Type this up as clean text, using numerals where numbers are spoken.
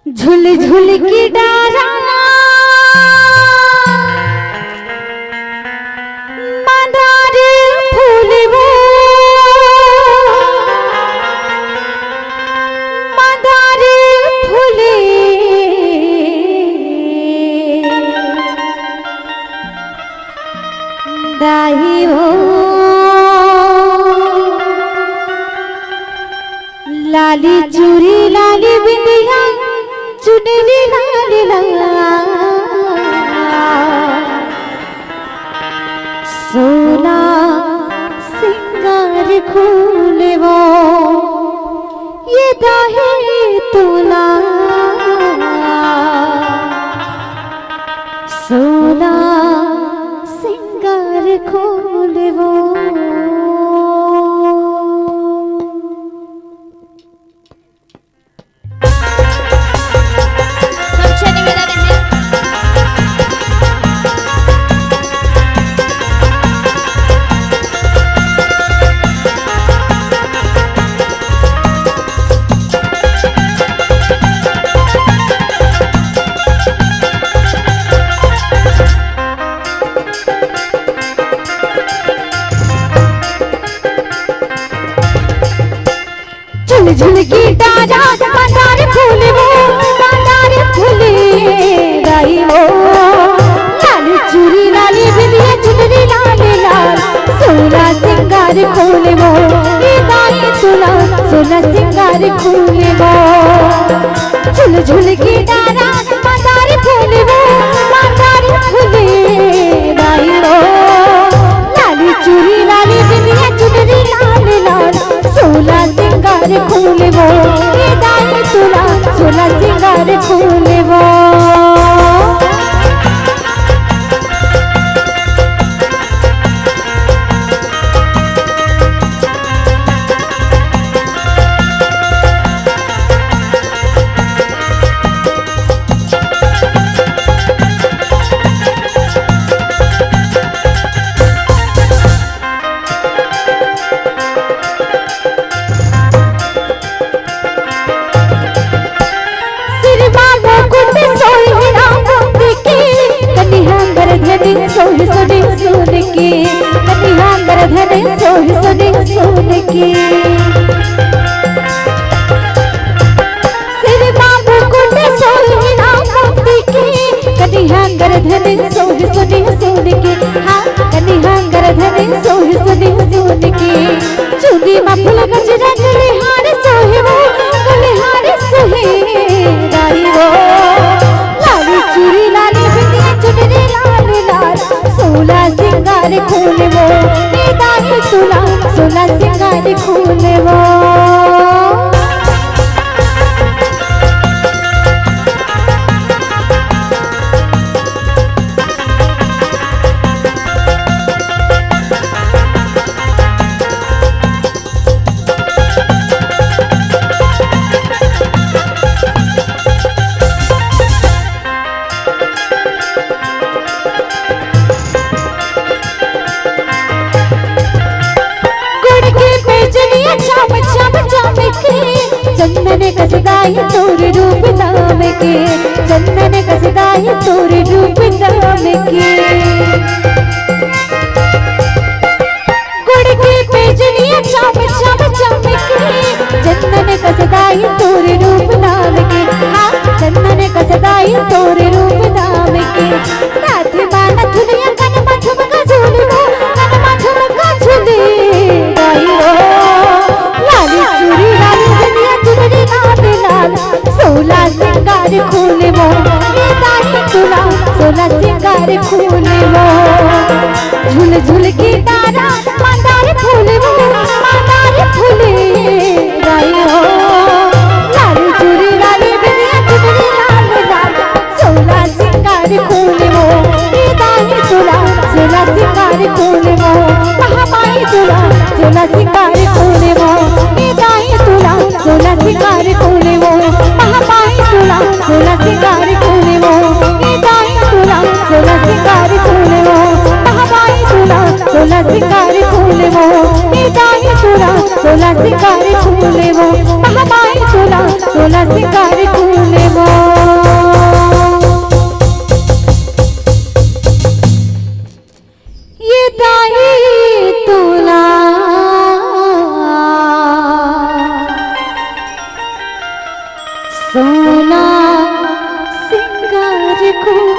झुल झुल की डारा मंदार फूल वो मंदार फूले दाही हो लाली चूरी लाली बिंदिया चुनरी लाल सोना सिंगार खूले वो ये दाहे तोला सोना सिंगार खूले वो। झुल की डारा मंदार फूल वो मंदार फूले राई वो लाल चूरी लाली बिंदिया चुनरी लाल लाल सोना सिंगार खोले वो ये दाई तुला सोना सिंगार खोले वो। झुल झुल की डारा मंदार फूल वो मंदार फूले राई वो लाल चूरी लाली बिंदिया चुनरी लाल लाल सोना सिंगार खूले वो ये दाई तुला सोना सिंगार खूले वो। सोही सोने सोने के कन्या करधने सोही सोने सोने के सिर बाबू कुंडे सोही नामती के कन्या करधने सोही सोने सोने के हाँ कन्या करधने सोही सोने सोने के चुनी मफल गजरा गले हार सोहे वो गले हार सोहे दाई वो लाली चूड़ी लाली बिंदिया चुनरी लाल लाल सोना सिंगार खूले वो ये दाई तुला सोना सिंगार खूले वो। चंदन कसदाई तोरे रूप नाम के चंदन कसदाई तोरे रूप नाम के गुड़ के पेजनिया चाम चाम चाम के चंदन कसदाई तोरे रूप नाम के हाँ चंदन कसदाई तोरे रूप नाम के नाथ माना दुनिया कन मधुम का झूले वो कन मधुम का झूले गाई वो लाली चूड़ी लाली बिंदिया चुनरी लाल लाल सोना सिंगार खूले वो ये दाई तुला सोना सिंगार खूले वो। झुल झुल की डारा मंदार फूले वो मंदार फूले राई हो लाल चूड़ी लाली बिंदिया चुनरी लाल लाल सोना सिंगार खूले वो ये दाई तुला सोना सिंगार खूले वो महामाई तुला सोना सिंगार खूले वो ये दाई तुला सोना सिंगार खूले वो महामाई तुला सोना सिंगार खूले वो ये दाई तुला सोना सिंगार खूले वो महामाई तुला सोना सिंगार खूले वो ये दाई तुला सोना सिंगार खूले वो महामाई तुला सोना सिंगार खूले वो। मुझको